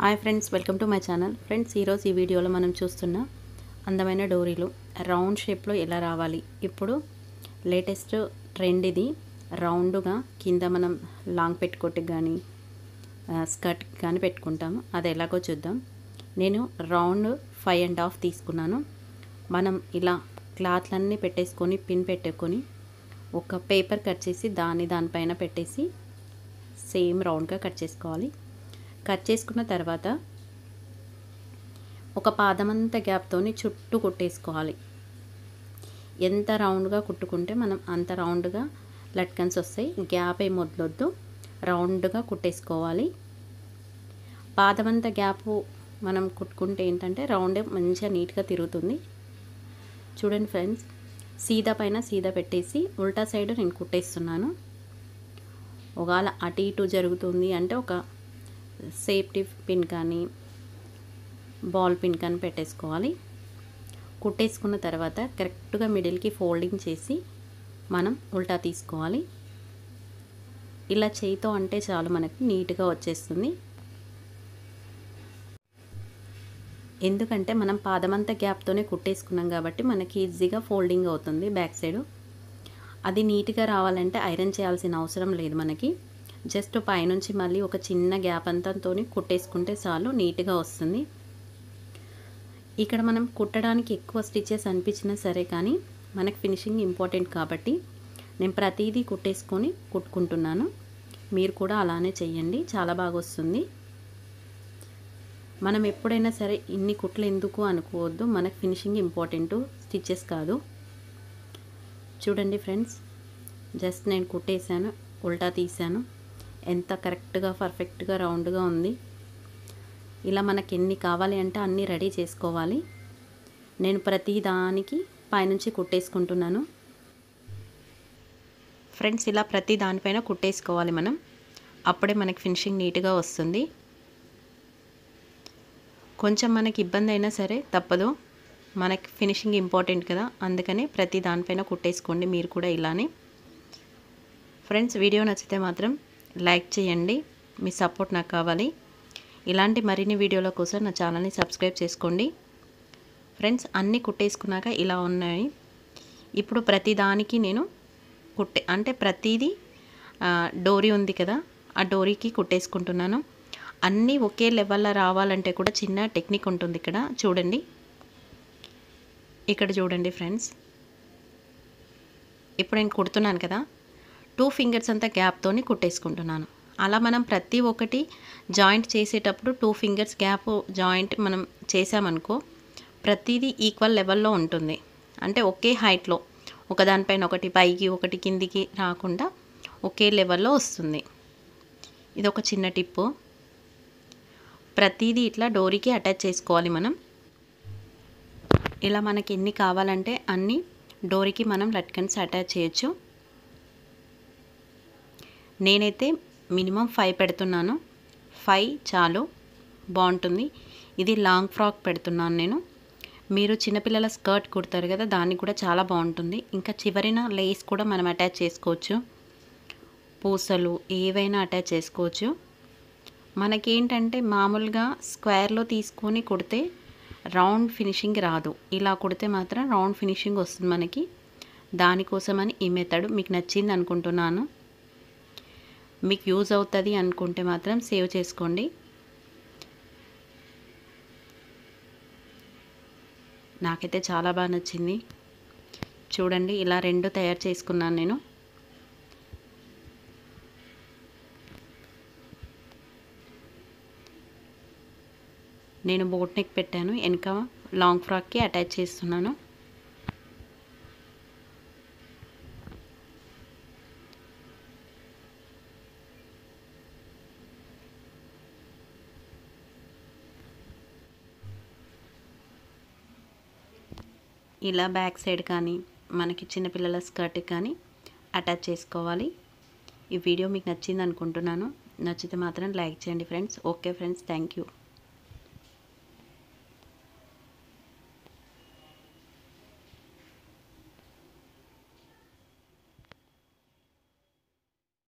Hi friends, welcome to my channel. Friends, ఈరోజు ఈ వీడియోలో మనం చూస్తున్న అందమైన డోరీలు రౌండ్ షేప్లో ఎలా రావాలి. ఇప్పుడు లేటెస్ట్ ట్రెండ్ ఇది. రౌండ్గా కింద మనం లాంగ్ పెట్టుకోటికి కానీ స్కర్ట్కి కానీ పెట్టుకుంటాము. అది ఎలాగో చూద్దాం. నేను రౌండ్ 5.5 తీసుకున్నాను. మనం ఇలా క్లాత్లన్నీ పెట్టేసుకొని పిన్ పెట్టుకొని ఒక పేపర్ కట్ చేసి దానిపైన పెట్టేసి సేమ్ రౌండ్గా కట్ చేసుకోవాలి. కట్ చేసుకున్న తర్వాత ఒక పాదమంత గ్యాప్తోని చుట్టూ కుట్టేసుకోవాలి. ఎంత రౌండ్గా కుట్టుకుంటే మనం అంత రౌండ్గా లట్కన్స్ వస్తాయి. గ్యాప్ ఏం వదలొద్దు, రౌండ్గా కుట్టేసుకోవాలి. పాదమంత గ్యాప్ మనం కుట్టుకుంటే ఏంటంటే రౌండ్ మంచిగా నీట్గా తిరుగుతుంది. చూడండి ఫ్రెండ్స్, సీదా పైన సీదా పెట్టేసి ఉల్టా సైడ్ నేను కుట్టేస్తున్నాను. ఒకవేళ అటు ఇటు జరుగుతుంది అంటే ఒక సేఫ్టీ పిన్ కానీ బాల్ పిన్ కానీ పెట్టేసుకోవాలి. కుట్టేసుకున్న తర్వాత కరెక్ట్గా మిడిల్కి ఫోల్డింగ్ చేసి మనం ఉల్టా తీసుకోవాలి. ఇలా చేయితో అంటే చాలు, మనకి నీట్గా వచ్చేస్తుంది. ఎందుకంటే మనం పాదమంతా గ్యాప్తోనే కుట్టేసుకున్నాం కాబట్టి మనకి ఈజీగా ఫోల్డింగ్ అవుతుంది బ్యాక్ సైడ్. అది నీట్గా రావాలంటే ఐరన్ చేయాల్సిన అవసరం లేదు. మనకి జస్ట్ పైనుంచి మళ్ళీ ఒక చిన్న గ్యాప్ అంతాతో కుట్టేసుకుంటే చాలు, నీట్గా వస్తుంది. ఇక్కడ మనం కుట్టడానికి ఎక్కువ స్టిచెస్ అనిపించినా సరే కానీ మనకి ఫినిషింగ్ ఇంపార్టెంట్ కాబట్టి నేను ప్రతిదీ కుట్టుకుంటున్నాను. మీరు కూడా అలానే చేయండి, చాలా బాగా వస్తుంది. మనం ఎప్పుడైనా సరే ఇన్ని కుట్లు ఎందుకు అనుకోవద్దు, మనకు ఫినిషింగ్ ఇంపార్టెంట్, స్టిచెస్ కాదు. చూడండి ఫ్రెండ్స్, జస్ట్ నేను కుట్టేశాను, ఉల్టా తీసాను. ఎంత కరెక్ట్గా పర్ఫెక్ట్గా రౌండ్గా ఉంది. ఇలా మనకి ఎన్ని కావాలి అంటే అన్నీ రెడీ చేసుకోవాలి. నేను ప్రతి దానికి పైనుంచి కుట్టేసుకుంటున్నాను. ఫ్రెండ్స్, ఇలా ప్రతి దానిపైన కుట్టేసుకోవాలి మనం, అప్పుడే మనకి ఫినిషింగ్ నీట్గా వస్తుంది. కొంచెం మనకి ఇబ్బంది అయినా సరే తప్పదు, మనకి ఫినిషింగ్ ఇంపార్టెంట్ కదా, అందుకనే ప్రతి దానిపైన కుట్టేసుకోండి మీరు కూడా ఇలానే. ఫ్రెండ్స్, వీడియో నచ్చితే మాత్రం లైక్ చేయండి, మీ సపోర్ట్ నాకు కావాలి. ఇలాంటి మరిన్ని వీడియోల కోసం నా ఛానల్ని సబ్స్క్రైబ్ చేసుకోండి. ఫ్రెండ్స్, అన్నీ కుట్టేసుకున్నాక ఇలా ఉన్నాయి. ఇప్పుడు ప్రతి దానికి నేను ప్రతిదీ డోరీ ఉంది కదా, ఆ డోరీకి కుట్టేసుకుంటున్నాను. అన్నీ ఒకే లెవెల్లో రావాలంటే కూడా చిన్న టెక్నిక్ ఉంటుంది. ఇక్కడ చూడండి ఫ్రెండ్స్, ఇప్పుడు నేను కుడుతున్నాను కదా, 2 ఫింగర్స్ అంతా గ్యాప్తోని కుట్టేసుకుంటున్నాను. అలా మనం ప్రతి ఒక్కటి జాయింట్ చేసేటప్పుడు 2 ఫింగర్స్ గ్యాప్ జాయింట్ మనం చేసామనుకో ప్రతిదీ ఈక్వల్ లెవెల్లో ఉంటుంది. అంటే ఒకే హైట్లో ఒకదానిపైన ఒకటి పైకి ఒకటి కిందికి రాకుండా ఒకే లెవెల్లో వస్తుంది. ఇది ఒక చిన్న టిప్పు. ప్రతిదీ ఇట్లా డోరీకి అటాచ్ చేసుకోవాలి మనం. ఇలా మనకి ఎన్ని కావాలంటే అన్ని డోరీకి మనం లట్కన్స్ అటాచ్ చేయొచ్చు. నేనైతే మినిమం 5 పెడుతున్నాను. 5 చాలు, బాగుంటుంది. ఇది లాంగ్ ఫ్రాక్ పెడుతున్నాను నేను. మీరు చిన్నపిల్లల స్కర్ట్ కుడతారు కదా, దానికి కూడా చాలా బాగుంటుంది. ఇంకా చివరిన లేస్ కూడా మనం అటాచ్ చేసుకోవచ్చు, పూసలు ఏవైనా అటాచ్ చేసుకోవచ్చు. మనకేంటంటే మామూలుగా స్క్వేర్లో తీసుకొని కుడితే రౌండ్ ఫినిషింగ్ రాదు, ఇలా కుడితే మాత్రం రౌండ్ ఫినిషింగ్ వస్తుంది మనకి. దానికోసమని ఈ మెథడ్ మీకు నచ్చింది అనుకుంటున్నాను. మీకు యూజ్ అవుతుంది అనుకుంటే మాత్రం సేవ్ చేసుకోండి. నాకైతే చాలా బాగా నచ్చింది. చూడండి, ఇలా 2 తయారు చేసుకున్నాను నేను. నేను బోట్ నెక్ పెట్టాను, వెనక లాంగ్ ఫ్రాక్కి అటాచ్ చేస్తున్నాను. ఇలా బ్యాక్ సైడ్ కానీ మనకి చిన్నపిల్లల స్కర్ట్కి కానీ అటాచ్ చేసుకోవాలి. ఈ వీడియో మీకు నచ్చింది అనుకుంటున్నాను. నచ్చితే మాత్రం లైక్ చేయండి friends. Okay friends, thank you.